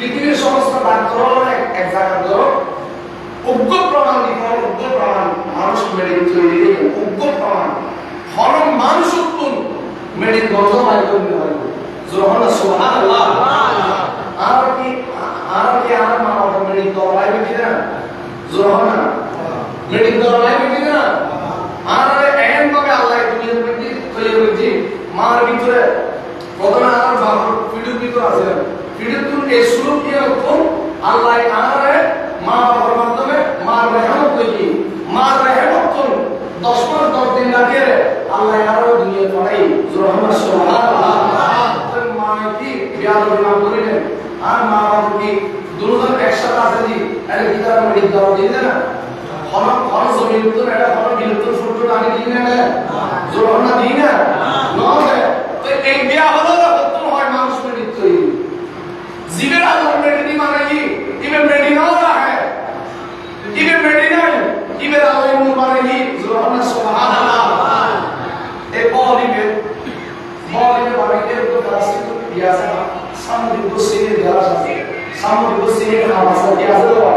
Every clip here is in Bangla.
পৃথিবীর সমস্ত ডাক্তার এক জায়গা ধরো উগ্র প্রমাণ দিব, উগ্র প্রমাণ মানুষ মেডিকেল তৈরি উগ্র প্রমাণ হল মানুষ উত্তম মেডিকেল গত মাধ্যম হয় যখন সুবহানাল্লাহ আর কি আর মানব মেডিকেল দলাই বিধি না যখন মেডিকেল দলাই বিধি না আর এমন ভাবে আল্লাহ দুনিয়ার মধ্যে তৈরি করেছে মার ভিতরে প্রথমে আর বাবার ভিডিও ভিতরে আছে ভিডিও এই সুরূপ দিয়ে উত্তম আল্লাহ আনারে মা বাবার মাধ্যমে মার রেহমত তৈরি মার রেহমত 10 মাস 10 দিন লাগিয়ে আল্লাহ আরো দুনিয়া পাঠাই সুবহানাল্লাহ সুবহানাল্লাহ মা কি বিয়ার নাম করিলেন আর মা বাবা কি দুজন একসাথে আছে জি এটা কি তার মেডিকেল দাও দিলে না হন জমির তো এটা হন বিলুপ্ত ফুটটো আগে দিলে না সুবহানাল্লাহ দিই না নয় তো এই বিয়া হলো উত্তম হয় মানুষ মেডিকেল তৈরি जीवन अल्लाह मेडिनी मानेगी इन्हें मेडिना हो रहा है इन्हें मेडिना इन्हें अल्लाह इन्हें मानेगी सुबहान अल्लाह एक बॉडी में मानेंगे तो फलस्तीन तो किया से सामने तो सीने दिया जाती सामने तो सीने का हमारा किया से तो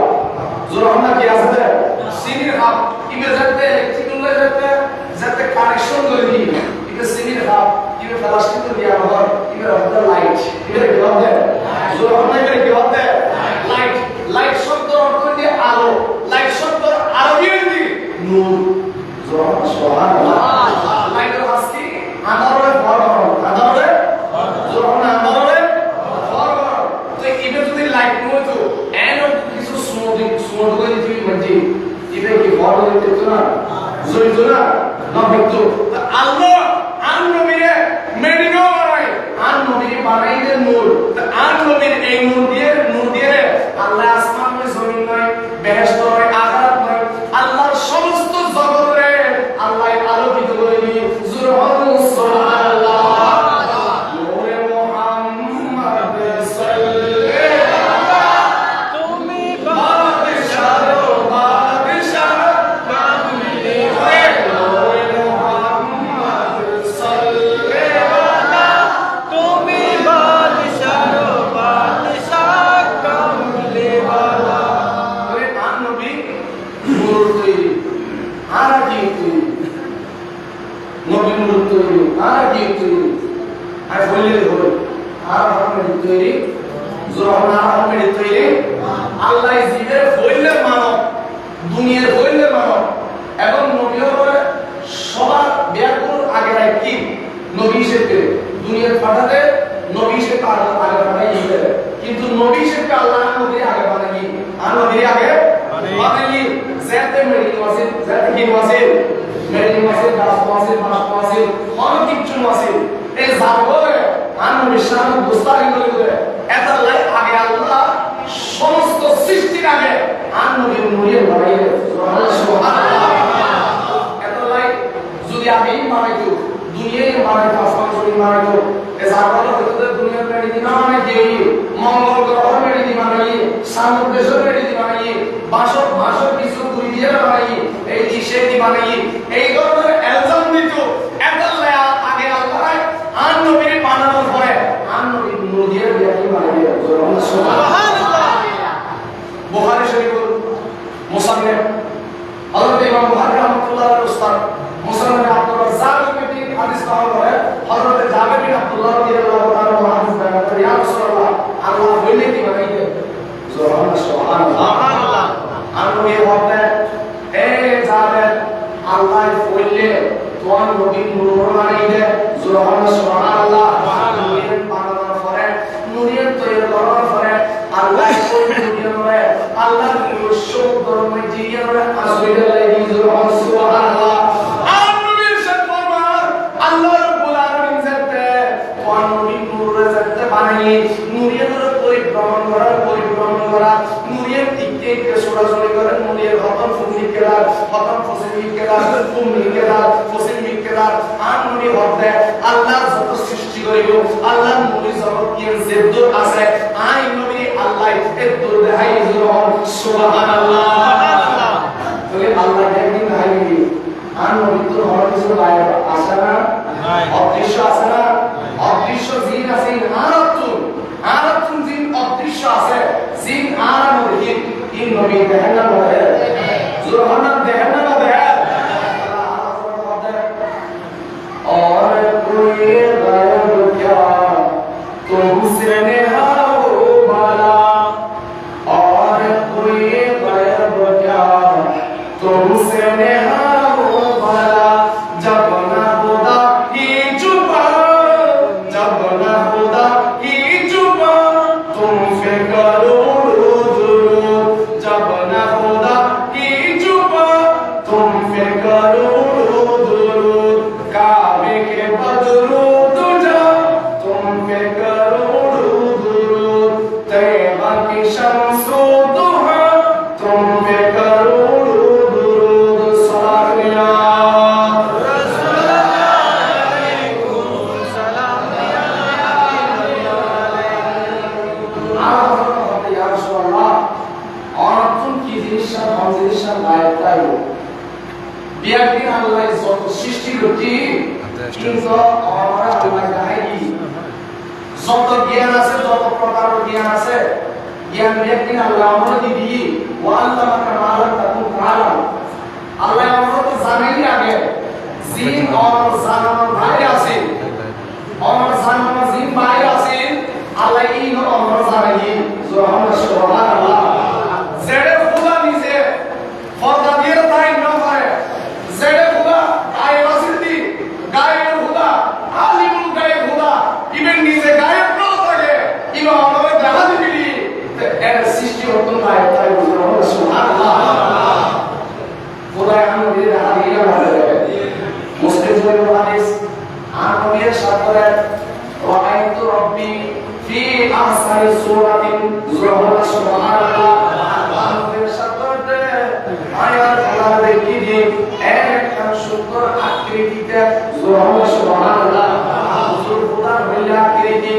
सुबहान किया से सीने का इन्हें जाते इलेक्ट्रिकल जाते कनेक्शन करेगी इन्हें सीने का इन्हें फलस्तीन तो दिया हुआ इन्हें होता लाइट इन्हें क्या होता है जो हमने मेरे क्या होता है लाइट शब्द अर्थ দিয়ে আলো লাইট শব্দ আরবি হিন্দি নূর जो সুবহান আল্লাহ লাইটের হাসি আধারে আধারে जो हमने আধারে তো ইবে যদি লাইট নয় তো এন্ড কিছু সুমোদ করে দিবি মানে ইবে কি বড় হইতে তো না জড়িত না না ব্যক্ত আল্লাহ আন নবীরে মেডিনো বানাই আন নবীরে বানাইলে নূর আন নবীর এই নূর দিয়ে আল্লাহ আসমান में जमीन নয় বেহেশত নয় আখিরাত নয় আল্লাহর সমস্ত জগতে আল্লাহ আলোকিত করে দিয়ে সুবহানাল্লাহ সুবহানাল্লাহ নূরে মুহাম্মদ সাল্লাল্লাহু তুমি বাদশাহ বাদশাহ কামিলে নূরে মুহাম্মদ সাল্লাল্লাহু তুমি বাদশাহ বাদশাহ কামিলে वाला ওই আন নবী নূর তৈরি আর কি তৈরি নবী নূর তৈরি আর কি তৈরি আর বললে হবে আর আমরা তৈরি যখন আমরা তৈরি আল্লাহ জিবে বললে মানব দুনিয়ার বললে মানব এবং নবী হবে সবার ব্যাকুল আগে রাখি নবী হিসেবে দুনিয়ার পাঠাতে নবী হিসেবে আগে পাঠাই কিন্তু নবী হিসেবে আল্লাহ নবী আগে বানাই আর নবী আগে বানাই যাতে মেডিকেল ওয়াসিল যাতে কি ওয়াসিল মেডিকেল ওয়াসিল দাস ওয়াসিল মাস ওয়াসিল অনেক কিছু ওয়াসিল এই জানবো আর নবী শান গোস্তারি করে এত লাই আগে আল্লাহ সমস্ত সৃষ্টির আগে আর নবী নূরে বানাই সুবহানাল্লাহ এত লাই যদি আমি বানাইতো দুনিয়ায় বানাইতো আসমান শরীর বানাইতো এই জানবো হতে দুনিয়ার মেডিকেল না মানে দেই মঙ্গল গ্রহ মেডিকেল বানাই সামুদ্র দেশের মেডিকেল বানাই ভাষণ কিছু ঘুরি দিয়ে বানাই এই দিশে দি বানাই এই ধরনের এলজাম দিত এতাল্লাহ আগে আল্লাহ আন নবীর বানানোর পরে আন নবীর নূর দিয়ে বিয়াকি বানাই সুবহানাল্লাহ বুখারী শরীফ মুসান্নিফ হযরত ইমাম বুখারী রাহমাতুল্লাহ আলাইহি উস্তাদ মুসান্নিফ আব্দুর রাজ্জাক থেকে হাদিস পাওয়া হয় হযরত জাবের বিন আব্দুল্লাহ রাদিয়াল্লাহু তাআলা হাদিস বয়ান করে ইয়া রাসূলুল্লাহ আল্লাহ বলে কি বানাই দে সুবহানাল্লাহ আর নবী বলতে এ জাবের আল্লাহ বললে তোমার নবী নূর বানাই দে সুবহানাল্লাহ নূরের বানানোর পরে নূরের তৈরি করার পরে আল্লাহ কোন নূরে আল্লাহর সমুদ্র মধ্যে ইয়ারে আসলে লাগি সুবহানাল্লাহ আর নবীর সত্তরবার আল্লাহ রাব্বুল আলামিন যাতে কোন নবী নূরে যাতে বানাই নূরের পরিভ্রমণ করা নূরের দিকে সরাসরি করে নূরের হতম ফুমিক কেলা হতম ফুসিমিক কেলা ফুমিক কেলা ফুসিমিক কেলা আর নূরে হতে আল্লাহ যত সৃষ্টি করিব আল্লাহ নূরে জগৎ কি জেদ্দ আছে আই নবী আল্লাহ এত দেখাই সুবহানাল্লাহ তাহলে আল্লাহ একদিন দেখাই আর নবী তো হওয়ার কিছু বাইরে আসে না অদৃশ্য আছে না অদৃশ্য জিন আছে আরাতুন জিন অদৃশ্য আছে জিন আর নবী ইন নবী দেখেন না বলে জোরহানা দেখেন না বলে और कोई गायब क्या तुमसे नेहा हो भला और कोई गायब क्या तुमसे नेहा हो भला जब ना खुदा की जुबान जब ना खुदा की जुबान तुम पे करो दुरूद जब ना खुदा की जुबान तुम पे करो दुरूद काबे के बदरू तुझा तुम पे करो दुरूद तैबा की शम्सो दुहा तुम पे करो दुरूद सलाम বিয়াকিন আল্লাহ যত সৃষ্টি করছি কিন্তু আমরা আল্লাহ গায়ি যত জ্ঞান আছে যত প্রকারের জ্ঞান আছে জ্ঞান বিয়াকিন আল্লাহ আমরা দিবি ও আল্লাহ মালা তাকুন তাআলা আল্লাহ আমরা তো জানেই আগে জিন আর জানানোর বাইরে আছে আর জানানোর জিন বাইরে আছে আল্লাহ এই আমরা জানি সুবহানাল্লাহ জেরে খুদা নিজে ফরদা দিয়ে তাই না পারে জেরে খুদা গায়েব আসিতি গায়েবের খুদা আলিমুল গায়েব খুদা ইবেন নিজে গায়েব না থাকে ইবা আমরা দেখা দিবি এর সৃষ্টি হতো না তাই সুবহানাল্লাহ খুদা আমি দিয়ে হারিয়ে বলে মুসলিম শরীফ হাদিস আর নবীর সাথে রাআইতু রাব্বি ফি আহসানি সূরাতিন সুবহানাল্লাহ আমাদের সাথে আয়াত আল্লাহ দেখি যে একটা সুন্দর আকৃতিতে সুবহানাল্লাহ হুজুর খোদার হইলা আকৃতি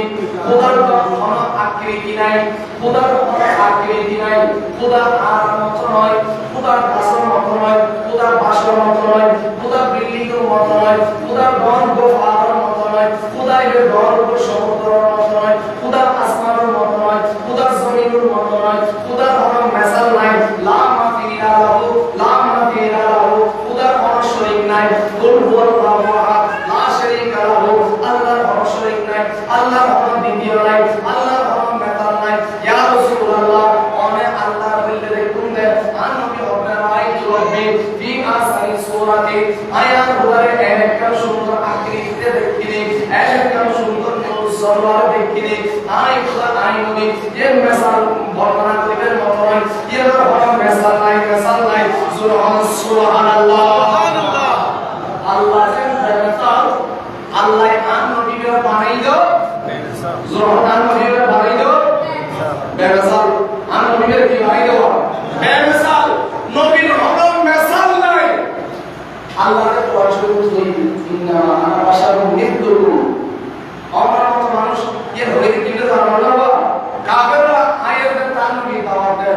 খোদার কোনো আকৃতি নাই খোদার কোনো আকৃতি নাই খোদা আর মত নয় খোদার গাছের মত নয় খোদার বাসর মত নয় খোদার বিল্ডিং এর মত নয় খোদার গর্ব পাহাড়ের মত নয় খোদার গর্ব সমুদ্রের মত নয় খোদার আসমানের মত নয় খোদার জমিনের মত নয় খোদার কোনো মেসাল নাই লা মাফিলা লাহু লা মাফিলা লাহু খোদার কোনো শরীক নাই কুল হুয়াল্লাহু আহাদ লা শারীকা লাহু আল্লাহর কোনো শরীক নাই আল্লাহর কোনো দ্বিতীয় নাই আল্লাহর কোনো মেসাল নাই ইয়া রাসূলুল্লাহ অনে আল্লাহ বলতে দেখুন দে আনবী আপনার আয়াত রব্বি ফি আসারি সূরাতি আয়াত হলে একটা সুন্দর আকৃতিতে দেখিনি একটা সুন্দর সরওয়ার দেখিনি আই খোদা আই নবী এর মেসাল বর্ণনা করিবার মত নয় এর কোনো মেসাল নাই সুবহানাল্লাহ আল্লাহ যেন মেসাল আল্লাহ আন নবীকে বানাইলো সুবহান নবীকে বানাইলো বেমেসাল আন নবীকে কি বানাইলো বেমেসাল নবীর কোনো মেসাল নাই আল্লাহকে পরিচয় দিতে ইন্না আনা বাশারুন মিথলুকুম আমার মত মানুষ এর হয়ে গেলে জানো না বাবা কাফেররা আয়াতের তানবী দাওয়াতে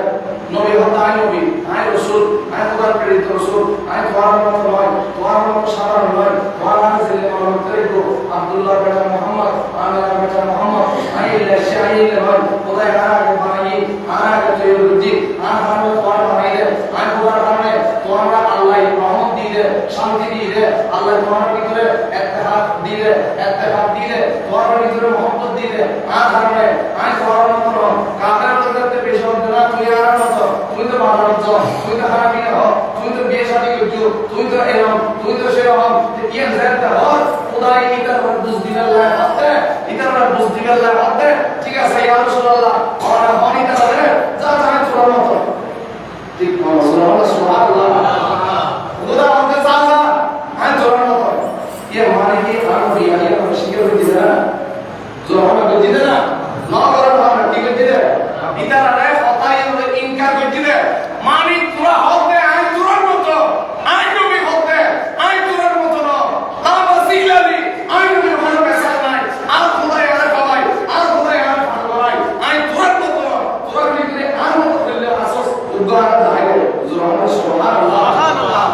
নবী হতা নবী আয় রাসূল আয় খোদার প্রেরিত রাসূল আয় তোমার মত নয় তোমার মত সাধারণ নয় তোমার আগে যে মানব করিতো আব্দুল্লাহ বেটা মুহাম্মদ আমিনা বেটা মুহাম্মদ আয় ইল্লা শাইল হয় খোদাই আগে বানাই আগে তৈরি করছি আর ভাবে তোমার বানাই দে আয় খোদার কারণে তোমরা আল্লাহ রহমত দিয়ে শান্তি দিয়ে আল্লাহ তোমার ভিতরে ইত্তেহাদ দিয়ে তোমার ভিতরে মহব্বত দিয়ে আর কারণে আয় তোমার মত কাফের লোকদের বেশি হবে না তুই আর মত তুই তো ভালো হচ্ছ তুই তো হারামি না তুই তো বিয়ে শাদী করছো তুই তো এরকম তুই তো সেরকম কি জানতে হর খুদাই ইতার বুঝ দিবেন না হাতে ইতার বুঝ দিবেন না হাতে ঠিক আছে ইয়া রাসূলুল্লাহ ওরা হনিতা রে যা চাই তোমার মত ঠিক সুবহানাল্লাহ খুদা আমাকে জানা আয় তোমার মত ये हमारे के काम दिया है हम शिकर को दिया जो हमें को दिया ना ना करो हम ठीक है दिया इधर आ रहे होता है वो इनकार को दिया मानी पूरा होते हैं तुरंत मत आय को भी होते आय तुरंत मत ना ला वसीला भी आय को भी हमारा पैसा नहीं आ खुदा यार कमाई आ खुदा यार फरमाई आय तुरंत मत तुरंत भी करे आ मत कर ले असस उद्गार दाए जो हमारा सुभान अल्लाह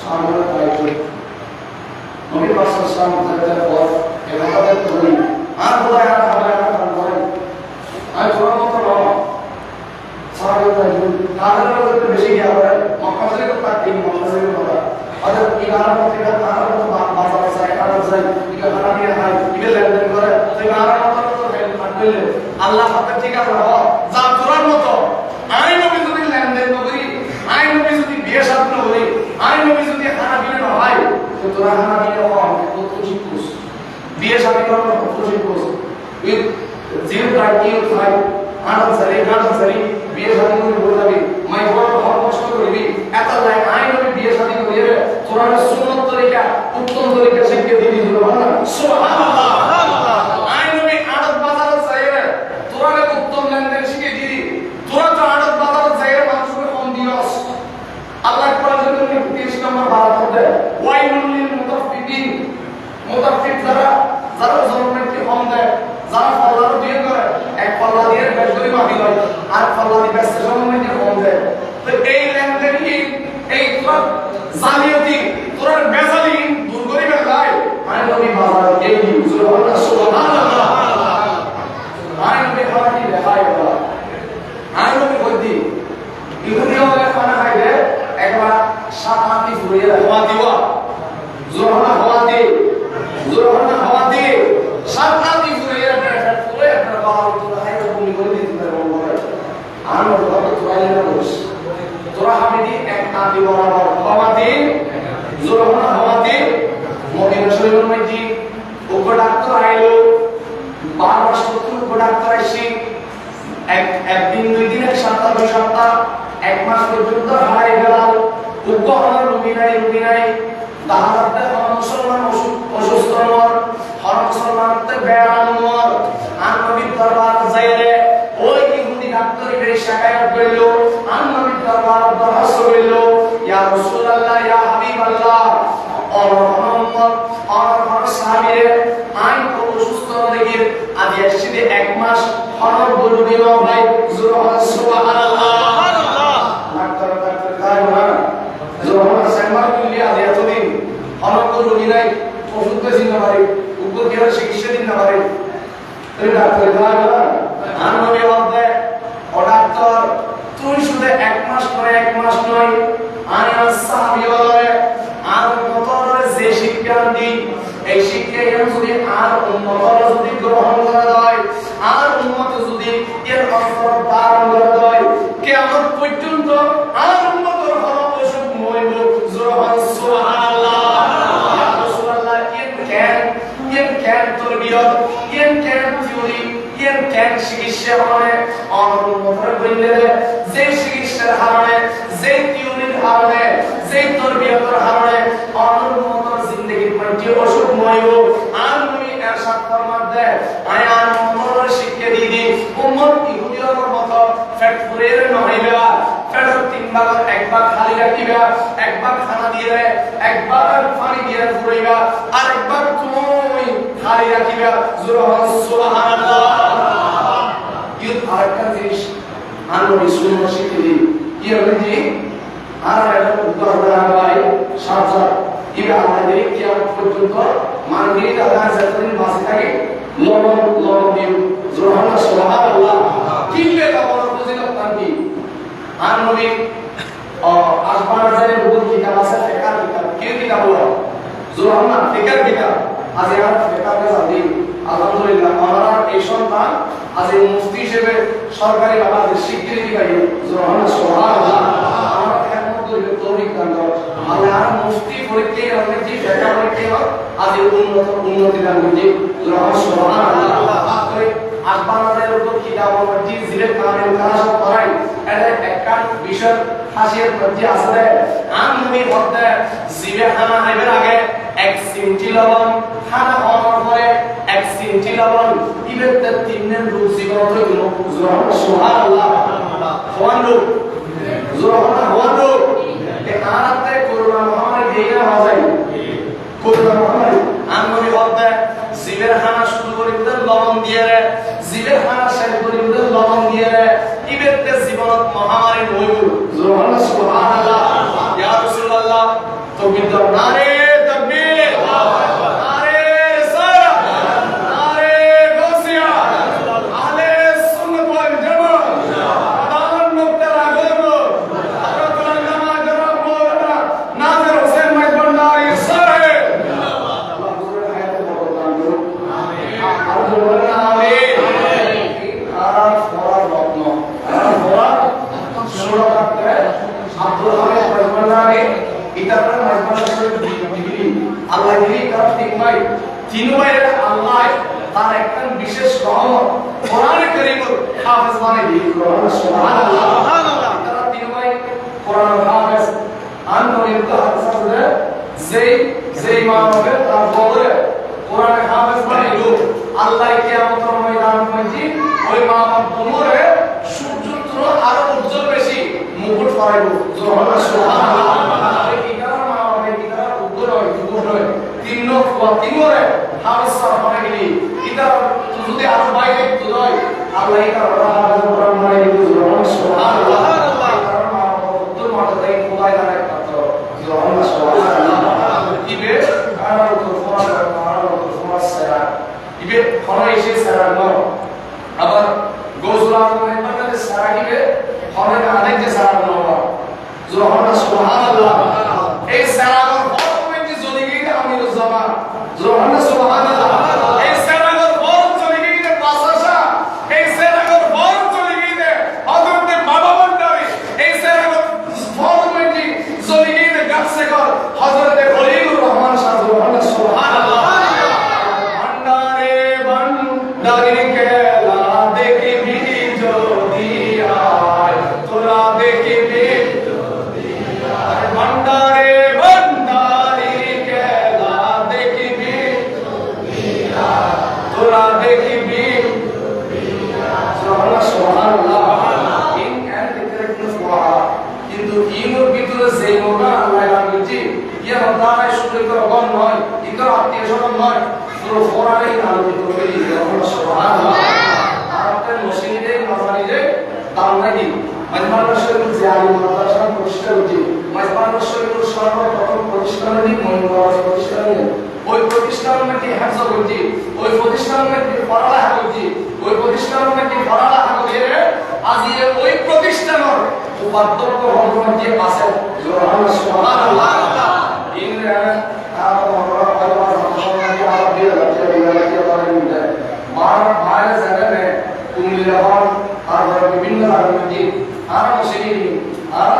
शामिल है नबी पाक सल्लल्लाहु अलैहि वसल्लम और इबादत करी আর খোদা আর খোদা আর ফরমাই আর তোর মত খানা দিয়ে খাই ইবে লেনদেন করে তুই মারার মতো তো হাঁটলে আল্লাহ হাতে ঠিক আছে হ যা তোরার মতো আমি নবী যদি লেনদেন করি আমি নবী যদি বিয়ে শাদী না করি আমি নবী যদি খানা পিনা না হয় তো তোরা খানা পিনা হওয়া কত ঠিক করছ বিয়ে শাদী করার কত ঠিক করছ উইথ জিরো টাইম ফাইভ আনাসারি বিয়ে শাদী করে বলে যাবি মাই বড় কষ্ট করবি এত লাইন আই নবী বিয়ে শাদী করে তোরা সুন্নাত তরিকা উত্তম তরিকা শিখিয়ে দিবি সুবহানাল্লাহ আই নবী আড়ত বাজার চাইরে তোরা উত্তম লেনদেন শিখিয়ে দিবি তোরা তো আড়ত বাজার চাইরে মানুষকে কম দিওস আল্লাহ কোরআন শরীফে 30 নম্বর ভারত মধ্যে ওয়াইলুল লিল মুতাফফিফিন যারা জনগণকে কম দেয় যারা পাল্লার দিয়ে করে এক পাল্লা দিয়ে বেশ করে মাটি হয় আর পাল্লা দিয়ে বেশ জনগণকে কম দেয় তো এই লেনদেনই এই তোর জালিয়াতি তোর বেজালি দূর করে বেলায় আমি নবী বাজার এই সুবহানাল্লাহ আমি নবী খাওয়াটি দেখাই বলা আমি নবী কইতি ইহুদিও খানা খাইলে একবার সাত আটটি ঘুরিয়ে হওয়া দিওয়া জোরহানা হওয়া দি জোরহানা হওয়া দি সাত আটটি ঘুরিয়ে পুরো একটা বাবার তোরা খাইলে বমি করে দিতে পারে আর তোরা তো তোরাই না বস তোরা হামিদি এক আটটি বরাবর হওয়া দি জোরহানা হওয়া দি মদিনা শরীফের মধ্যে উপর ডাক্তার আইলো 12 মাস উপর ডাক্তার আইসি একদিন দুই দিন এক সপ্তাহ দুই সপ্তাহ এক মাস পর্যন্ত হারাই গেল উপহার রুগী নাই তাহাতে মুসলমান অসুস্থ নর হর মুসলমানতে বেড়ান নর আর নবীর দরবার যাইরে ওই ইহুদি ডাক্তার এর শিকায়ত করিল আর নবীর দরবার দরখাস্ত করিল ইয়া রাসূলুল্লাহ ইয়া হাবিবাল্লাহ আর সাহাবীরে আইন অসুস্থ দেখি আজ এসে এক মাস হরর বলবি না ভাই সুবহানাল্লাহ ডাক্তার কাই না জোহর সেম্বার মিলিয়ে আজ এতদিন হরর বলবি নাই ওষুধ দিন না পারে উপর গেলে চিকিৎসা দিন না পারে এই ডাক্তার কাই না আর নবী বলতে ও ডাক্তার তুই শুধু এক মাস পরে এক মাস নয় আর সাহাবী বলে আর কতরে যে শিক্ষা দি এই শিক্ষা যদি আর উম্মতরা যদি গ্রহণ করা হয় আর উম্মত যদি এর অন্তর ধারণ করা হয় কিয়ামত পর্যন্ত আর উম্মতর হলো অসুখ হইব সুবহানাল্লাহ ইয়া রাসূলুল্লাহ কেন তরবিয়ত কেন থিওরি কেন চিকিৎসা মানে আর উম্মতর বললে যে চিকিৎসার হারণে যে থিওরির হারণে যে তরবিয়তের হারণে আর উম্মতর জিন্দেগির মধ্যে অসুখ হইব আর নবী ইরশাদ ফরমাতে আয়ান উম্মতর শিক্ষা দিদি উম্মত ইহুদির মতো পেট পুরের নহিবা পেট তিন ভাগ একবার খালি রাখিবা একবার খানা দিয়ে একবার পানি দিয়ে পুরাইবা আর একবার তুমি খালি রাখিবা সুবহানাল্লাহ ইউত আরেকটা জিনিস আর নবী সুন্নাহ শিক্ষা দিই কি হবে জি আর এটা উদাহরণ ভাই সাজা ইবে আমাদের কিয়ামত পর্যন্ত মানবীর আল্লাহ যতদিন বাঁচে থাকে লবণ দিও সুবহানাল্লাহ কিনলে তখন ফজিলত কি আর নবী আসমান জানে বহু কিতাব আছে ফিকার কিতাব কি কিতাব বলো সুবহানাল্লাহ ফিকার কিতাব আজ আর ফিকার জানি আলহামদুলিল্লাহ আমরা এই সন্তান আজ এই মুফতি হিসেবে সরকারি বাবাদের স্বীকৃতি পাই সুবহানাল্লাহ আমরা খেদমত করি তৌফিক দান করো আল্লাহ আর মুফতি পরীক্ষায় অনেক যে ফিকার পরীক্ষায় আজ উন্নতি দান করি সুবহানাল্লাহ আসমানের উপর কিতাব মধ্যে জিরে কামেল করা সব করাই এটা একটা বিষয় হাসিয়ার মধ্যে আছে আমি হতে জিরে খানা খাইবার আগে এক সিমটি লবণ খানা খাওয়ার পরে এক সিমটি লবণ ইবেতে তিনের রূপ জীবন হইল সুবহানাল্লাহ হওয়ানো হওয়ানো এ আরাতে করোনা মহামারী দিয়ে না হয় করোনা মহামারী আমি হতে জিবের খানা শুরু করে দিতে লবণ দিয়ে রে জিবের খানা শেষ করে দিতে লবণ দিয়ে রে ইবেতে জীবনত মহামারী হইল সুবহানাল্লাহ ইয়া রাসূলুল্লাহ তাকবীর দাও নারে তাকবীর নারে রিসালাত নারে গাউসিয়া আহলে সুন্নাত ওয়াল জামাত আদান নকতার আগর হযরতুল আল্লামা জনাব মাওলানা নাজির হোসেন ভাই ভান্ডারী সাহেব আল্লাহ হুজুরের হায়াতে বরকত বলেন আমিন। আর ফরার রত্ন আর ফরার সুরকাতে আব্দুল হামিদ রহমানি ইতারা মাইজমানের ডিগ্রি আল্লাহ দিলি তার তিন ভাই আল্লাহ তার একটা বিশেষ রহমত কোরআন কারীমের হাফেজ বানাই দিল সুবহানাল্লাহ সুবহানাল্লাহ তারা তিন ভাই কোরআন হাফেজ আনন্দিত হাসাবে যেই মানবে তার বলে কোরআন হাফেজ বানাইল আল্লাহ কিয়ামতের ময়দান মধ্যে ওই মা বাপ দুমরে সূর্যচন্দ্র আরো উজ্জ্বল বেশি মুকুট পরাইব সুবহানাল্লাহ এই কারণে মা বাপ এই কারণে উজ্জ্বল হয় দুপুর হয় তিনরে হাফেজ বানাই গেলি এটা যদি আরো বাইরে তুই আল্লাহ এই কারণে হাফেজ কোরআন বানাই দিল সুবহানাল্লাহ এই কারণে মা বাপ উজ্জ্বল মাথায় খোদাই দাঁড়ায় কত সুবহানাল্লাহ ইবে আর ইবে খরা এসে সারা ন আবার গোজলা মানে সারা ইবে খরা আরেক যে সারা ন সুবহানাল্লাহ এই সারা বর্তমানে যদি গিয়ে আমির জামান সুবহানাল্লাহ এই সারা বর্তমানে যদি গিয়ে পাসাসা এই সারা বর্তমানে গিয়ে হযরত বাবা বন্ডারি এই সারা বর্তমানে যদি গিয়ে গাছে কর হযরত খলিলুর রহমান শাহ সুবহানাল্লাহ দারি কেলা দেখবি যদি আয় তোরা দেখবি যদি আয় ভন্ডারে ভন্ডারি কেলা দেখবি যদি আয় তোরা দেখবি সুবহানাল্লাহ ইন এন্ড ডিরেক্টনেস ওয়া কিন্তু ইনোর ভিতরে যে মোনা আল্লাহ রাখছি ইয়া হদায় শুধু তো গণ নয় ইকরা আত্মীয় স্বজন নয় পুরো ফরারে আলোকিত করে সুবহানাল্লাহ আর আপনার মসজিদে নরমালিতে তাওনাদি মাজমানুর শরীফ জিয়ারি মাদ্রাসা প্রতিষ্ঠা হয়েছে মাজমানুর শরীফ সর্বপ্রথম প্রতিষ্ঠানটি মনগড় প্রতিষ্ঠান ওই প্রতিষ্ঠান মধ্যে হাফজ হয়েছে ওই প্রতিষ্ঠান মধ্যে পড়ালেখা হয়েছে ওই প্রতিষ্ঠান মধ্যে পড়ালেখা করে আজ ওই প্রতিষ্ঠানের উপাধ্যক্ষ হওয়ার যে আছে সুবহানাল্লাহ ইনরা বিভিন্ন রাজনীতি আর মুসলিম আর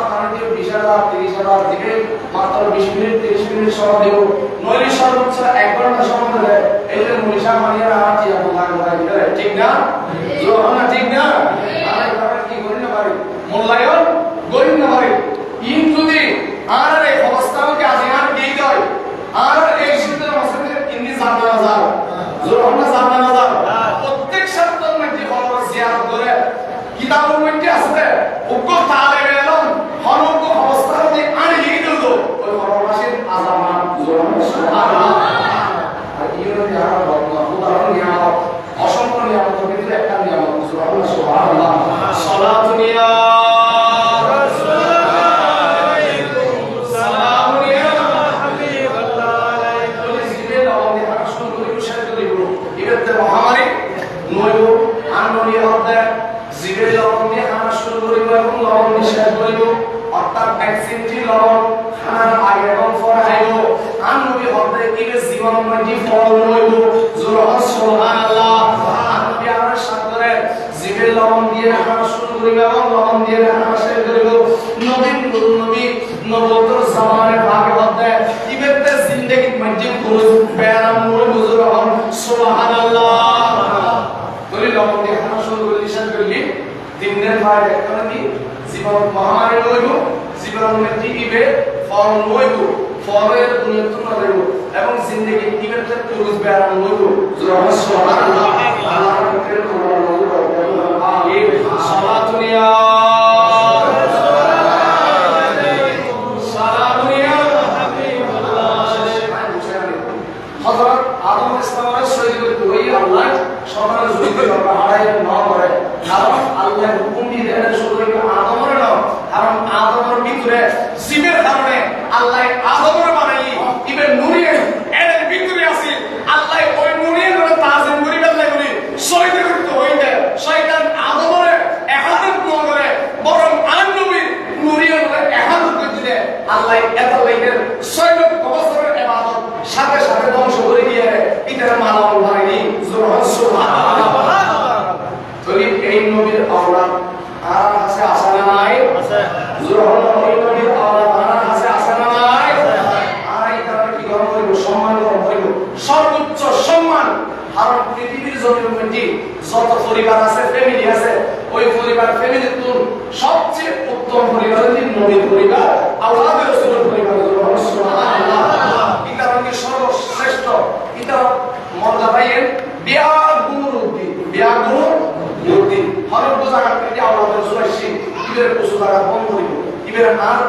কারণে 20,000 30,000 দিকে মাত্র 20 মিনিট 30 মিনিট সময় দেব নইলে সর্বোচ্চ 1 ঘন্টা সময় দেবে এই যে মনীষা মানিয়া আছে আপনার ঠিক না জোহানা ঠিক না আর তারা কি করি না পারে মূল্যায়ন করি না পারে ইন যদি আর এই অবস্থাকে আজিয়ান দিয়ে দেয় আর এই সিদ্ধের মসজিদের ইন্দি জানা যায় জোহানা জানা যায় প্রত্যেক সপ্তাহ মধ্যে খবর জিয়ারত করে কিতাবের মধ্যে আছে উগ্র তালেবে এলম হনক অবস্থাতে আনি দিল ওই খবরবাসীর আজামান জোহানা সুবহানাল্লাহ আর ইউরো যারা উদাহরণ নিয়ামত অসংখ্য নিয়ামতের ভিতরে একটা নিয়ামত সুবহানাল্লাহ সালাতু নিয়া মহামারী নইব আন্দোলন হতে জিবে লবণ দিয়ে খানা শুরু করিব এবং লবণ নিষেধ করিব অর্থাৎ ভ্যাকসিনটি লবণ খানার আগে এবং পরে আইব আন্দোলন হতে ইবে জীবন মধ্যে ফল নইব জোর সুবহানাল্লাহ আন্দোলন আমার সাথে জিবে লবণ দিয়ে খানা শুরু করিব এবং লবণ দিয়ে খানা শেষ করিব নবী নবতর জামানের ভাগে হতে ইবেতে জিন্দেগি মধ্যে কোনো ব্যায়াম নইব জোর সুবহানাল্লাহ বলি লবণ দিয়ে খানা শুরু করে নিষেধ করলি দিনের বাইরে কারণে জীবন মহামারী নইব জীবন মধ্যে ইবে ফল নইব ফলের নিয়ন্ত্রণ নইব এবং জিন্দেগি ইবেতে পুরুষ ব্যায়াম নইব জোর সুবহানাল্লাহ আল্লাহর কৃপায় খবর নইব আমিন সালাতু ইয়া সকালে যদি আমরা হারাই না করে কারণ আল্লাহ হুকুম দিয়ে দেন শুরু করে আদমের নাম কারণ আদমের ভিতরে জীবের কারণে আল্লাহ আদমের বানাই ইবেন নুরিয়ে এর ভিতরে আছে আল্লাহ ওই নুরিয়ে করে তাজিম করি বেলাই করি শয়তান করতে হইতে শয়তান আদমের একাদত না করে বরং আন নবী নুরিয়ে করে একাদত করতে দেয় আল্লাহ এত লাইনের শয়তান বছরের ইবাদত সাথে সাথে ধ্বংস করে দিয়ে এটার মালামাল বানাইনি সম্মান। কারণ পৃথিবীর জমির মধ্যে যত পরিবার আছে, ফ্যামিলি আছে, ওই পরিবার ফ্যামিলির তুল সবচেয়ে উত্তম পরিবার হচ্ছে নবীর পরিবার, আওলাদের রাসূলের পরিবার। সুবহানাল্লাহ। এটা হচ্ছে সর্বশ্রেষ্ঠ। এটা মর্যাদায়ের বিয়াগুরুদ্দিন হরব জায়গা থেকে আওলাদের রাসূল আসি ইবের কিছু জায়গা বন্ধ করিব, ইবের আর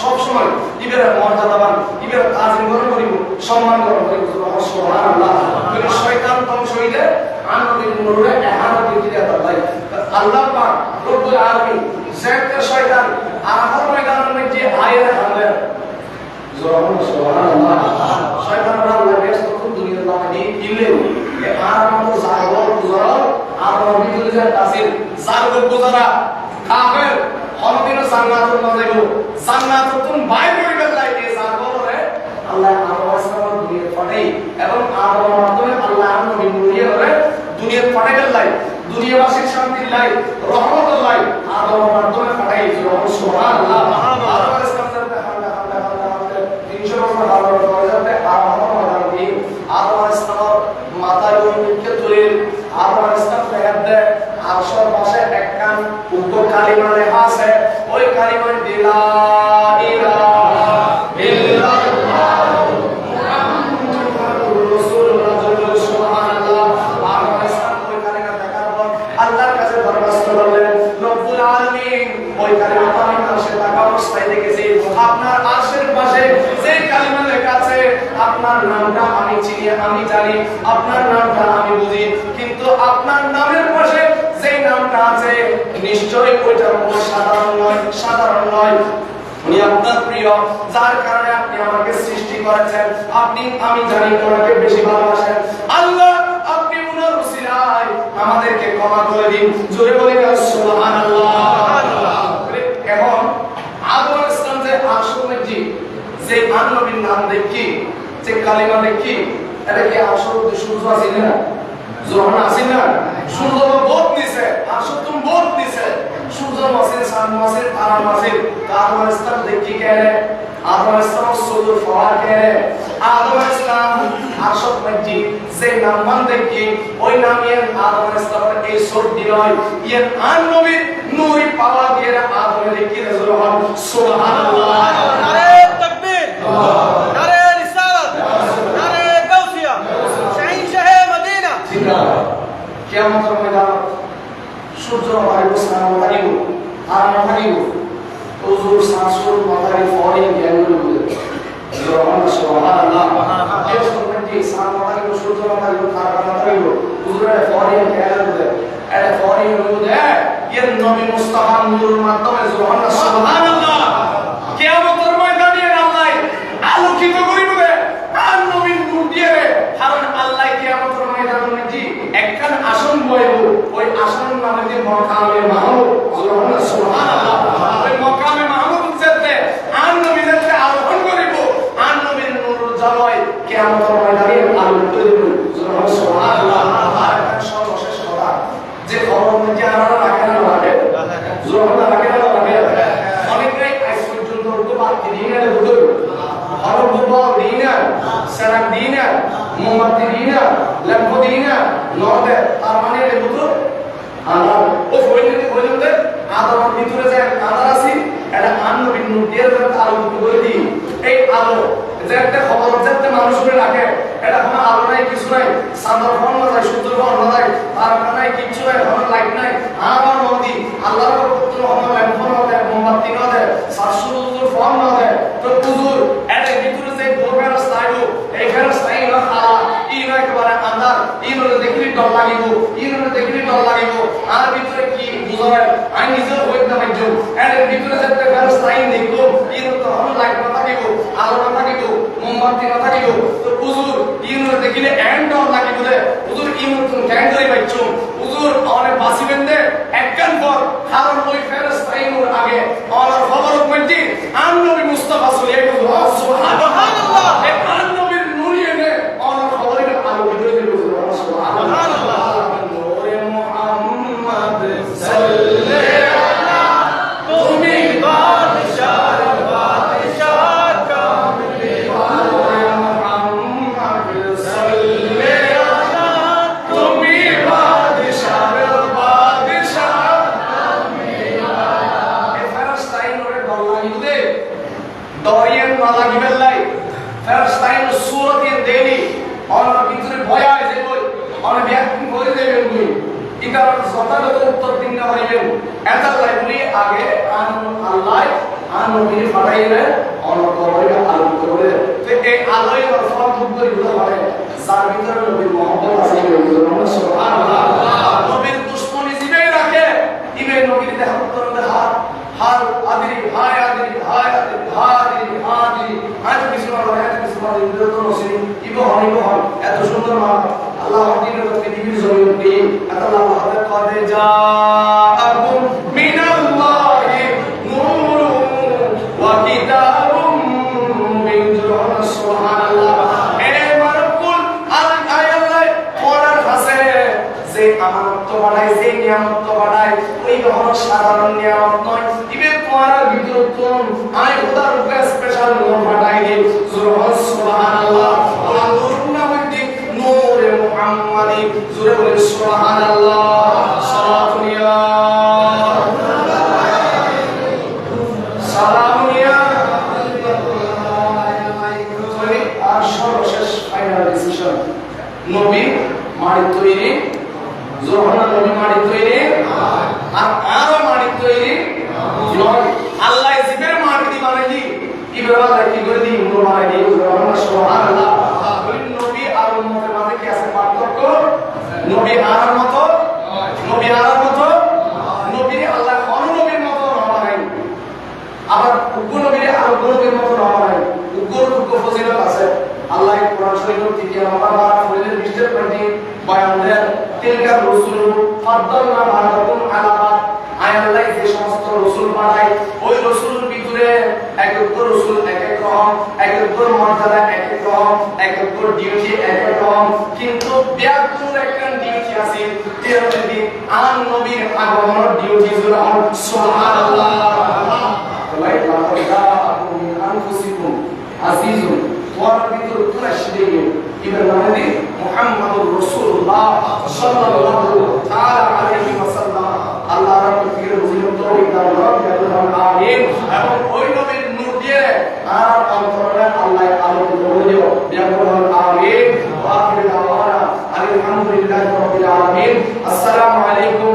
সব সময় ইবের মর্যাদাবান, ইবের তাজিম গ্রহণ করিব, সম্মান গ্রহণ করিব। সুবহানাল্লাহ। যদি শয়তান ধ্বংস হইলে আনবির নূরে ইহানাত দিতে আল্লাহ আল্লাহ পাক রব্বুল আলামিন জায়গা শয়তান আরাফাত ময়দানের মধ্যে আয়ের হামলে সুবহানাল্লাহ। শয়তান আল্লাহ ব্যস্ত খুব দুনিয়ার লামানি দিলে এ আরাফাত জাগর গুজরাল আর নবীর যে তাসির জাগর গুজরা কাফের হরদিন জান্নাতুল মাযাইবো জান্নাতুন বাই করিবে লাই এই জাগরে আল্লাহ আওয়াজনার দুনিয়ার পাঠাই এবং আদমের মাধ্যমে আল্লাহ নবী নূরে দুনিয়ার পাঠাই লাই দুনিয়াবাসীর শান্তির লাই রহমতের লাই আদমের মাধ্যমে পাঠাই। সুবহানাল্লাহ। আদম ইসলামের হামলা 300 বছর হাওয়ার পরে যাতে আদম ইসলামের মাথায় মুখে তুলে আদম ইসলাম ফেরদে আরশের পাশে একখান উত্তর কালিমা লেখা আছে, ওই কালিমা দিলা ইলাহা ইল্লাল্লাহ মুহাম্মাদুর রাসূলুল্লাহ। সুবহানাল্লাহ। আদম ইসলাম ওই কালিমা দেখার পর আল্লাহর কাছে দরখাস্ত করলেন, রব্বুল আলামিন ওই কালিমা আমি আরশে থাকা অবস্থায় দেখেছি, আপনার আরশের পাশে যে কালিমা লেখা আছে আপনার নামটা আমি চিনি, আমি জানি, আপনার নামটা আমি বুঝি, কিন্তু আপনার নামের পাশে যে নামটা আছে নিশ্চয়ই ওইটার মতো সাধারণ নয়, সাধারণ নয়। উনি আপনার প্রিয়, যার কারণে আপনি আমাকে সৃষ্টি করেছেন, আপনি আমি জানি ওনাকে বেশি ভালোবাসেন। আল্লাহ আপনি ওনার উসিলায় আমাদেরকে ক্ষমা করে দিন। জোরে বলি সুবহানাল্লাহ। এখন আদম ইসলাম যে আসলে যে নবীর নাম দেখি, যে কালিমা দেখি, এটা কি আসল সূর্য আছে না? যখন আসি না সূর্য বোধ নিছে, আসল তুমি বোধ নিছে, সূর্য মাসে চাঁদ মাসে তারা মাসে আদম ইসলাম দেখি কেনে, আদম ইসলাম সূর্য ফলা কেনে, আদম ইসলাম আসল মধ্যে যে নাম দেখি ওই নামে আদম ইসলামের এই সর্দি নয়, ইয়ে আন নবীর নূরি পাওয়া দিয়ে আদম দেখি রাসূলুল্লাহ। সুবহানাল্লাহ। নারে তাকবীর, নারে রিসালাত, নারে গাউসিয়া, শাহীন শাহে মদিনা। কিয়ামতের ময়দান সূর্য আলাইহিস সালাম তাকিব আর তাকিব হুজুর সাসুর মাথায় ফরে জ্ঞান করে সুবহানাল্লাহ। এই সুন্নতি সালাম তাকিব সূর্য মাথায় তার তাকিব হুজুরের ফরে জ্ঞান করে এটা ফরে হইছে এর নবী মুস্তাফা নূরের মাধ্যমে সুবহানাল্লাহ। কিয়ামতের ময়দানে আল্লাহ আলোকিত করিবে আর নবীর নূর দিয়ে, কারণ আল্লাহ কিয়ামতের ময়দানে জি একখান আসন বইব, ওই আসন নামে যে মাকামে মাহমুদ। সুবহানাল্লাহ। ওই মাকামে মাহমুদ যেতে আর নবী যেতে আরোহণ করিব, আর নবীর নূর জ্বালায় কিয়ামতের ময়দানে আলোকিত করিব। সুবহানাল্লাহ। আর সর্বশেষ কথা যে খবর মধ্যে আমরা রাখে না রাখে জোরনা রাখে না রাখে অনেকেই আজ পর্যন্ত উর্দু বাক্য দিনে উর্দু হরফ বল দিনে সারাক দিনে মোমবাতি দিনে ল্যাম্প দিনে নদে তার মানে উর্দু আল্লাহ ও ফইলে আদার ভিতরে যে আদার আছে এটা আন্ন বিন্দু দিয়ে আলো করে দিই। এই আলো যে একটা খবর যেতে মানুষকে রাখে, এটা কোনো আলো নাই, কিছু নাই, সাদর ফোন না যায়, সূর্য ফোন না যায়, তারকা নাই, কিচ্ছু নাই, কোনো লাইট নাই, আমার নদী আল্লাহর পবিত্র হলো ল্যাম্প না দেয়, মোমবাতি না দেয়, সাসুর ফোন না দেয়, তো হুজুর এটা ভিতরে যে গোবের স্থায়ী এই স্থায়ী না খালা ই না একেবারে আন্দার ই হলে দেখলি ডর লাগিব, ই হলে দেখলি ডর লাগিব, আর ভিতরে কি বুঝায় আমি নিজের হইতে পারছি এর ভিতরে যেতে স্থায়ী দেখবো ই তো হলো লাইট না থাকিব, আলো না থাকিব, মোমবাতি না থাকিব, তো হুজুর ই হলে দেখলে এন্ড ডর লাগিব রে হুজুর ই মতন কেন করে পাইছো হুজুর অনেক বাসিবেন দে একখান পর, কারণ ওই ফেরেশতাইনুর আগে আমার খবর মধ্যে আন নবী মুস্তাফা সাল্লাল্লাহু আলাইহি ওয়াসাল্লাম সুবহানাল্লাহ এই আন নবীর নূর এনে আমার খবরের আলো ভিতরে দিল সুবহানাল্লাহ। নূরে মুহাম্মদ সাল্লাল্লাহু তুমি বাদশাহ বাদশাহ কামলি নূরে মুহাম্মদ সাল্লাল্লাহু ইটার যথাযথ উত্তর দিন না হইবেন এটা লাইবলি আগে আল্লাহ নবী পাঠাইলে অনকরে আলোকিত করে তো এই আলোয় ফল মুক্ত হতে পারে যার ভিতরে নবীর মহব্বত আছে সুবহানাল্লাহ নবীর দুশমনী জিবেই রাখে ইবে নবীর দেহ করতে হার আদিরি ভাই আদিরি ভাই আদিরি আদিরি আদিরি আজ কিছু ইন্দ্র তো নসি ইবো হন এত সুন্দর মা আল্লাহ দিনের পৃথিবীর জমিনে আল্লাহ হাতে কদে জাআকুম মিনাল্লাহি নূরুন ওয়া কিতাবুম মুবিনুন সুবহানাল্লাহ এ মারকুল আল্লাহ পড়ার আছে যে আমানত বাড়ায় যে নিয়ামত বাড়ায় ওই হলো সাধারণ নিয়ামত নয় ইবে পড়ার ভিতর কোন আই খোদার উপরে স্পেশাল নূর বাড়ায় দিই সুবহানাল্লাহ ওয়া নূরুন মধ্যে নূরে মুহাম্মাদি জুরে বলে সুবহানাল্লাহ সালাতুন ইয়া সালামুন ইয়া আর সর্বশেষ ফাইনাল ডিসিশন নবী মাড়ি তৈরি জোহরা নবী মাড়ি তৈরি আর আরো মাড়ি তৈরি নয় আল্লাহ জিবের মাড়ি দি মানে কি ইব্রাহিম কি করে দি উম্মত মানে দি সুবহানাল্লাহ ওই নবী আর উম্মতের মধ্যে কি আছে পার্থক্য নবী আর মত নবী আল্লাহ কোন নবীর মত নয় আবার উগ্র নবীর আর উগ্র নবীর মত নয় উগ্র ফজিলত আছে আল্লাহ কোরআন শরীফের 3 নম্বর বার বলেন মিস্টার পয়েন্টে বয়ান দেন তিলকা রাসূল ফাদ্দালনা বা'দাকুম আলা বা'দ আল্লাহ যে সমস্ত রাসূল পাঠায় ওই রাসূলের ভিতরে এক এক রাসূল এক এক রকম এক এক মর্যাদা এক এক রকম এক এক ডিউটি এক এক রকম কিন্তু ব্যাকুল একটা ডিউটি আছে তেরোটি আর নবীর আগমনের ডিউটি জুড়ে সুবহানাল্লাহ আল্লাহ লাকাদ মিন আনফুসিকুম আজিজুন ওয়ার ভিতর কুরাশিয়ে ইবনে মাহদি মুহাম্মাদুর রাসূলুল্লাহ সাল্লাল্লাহু তাআলা আলাইহি ওয়াসাল্লাম আল্লাহ রাব্বুল রসুলের তৌফিক দান করুন আমিন এবং ওই নবীর নূর দিয়ে আর অন্তরে আল্লাহ আলোকিত করে দিও বিয়াকুল আমিন ওয়া আখির দাওয়ানা আলহামদুলিল্লাহি রাব্বিল আলামিন আসসালামু আলাইকুম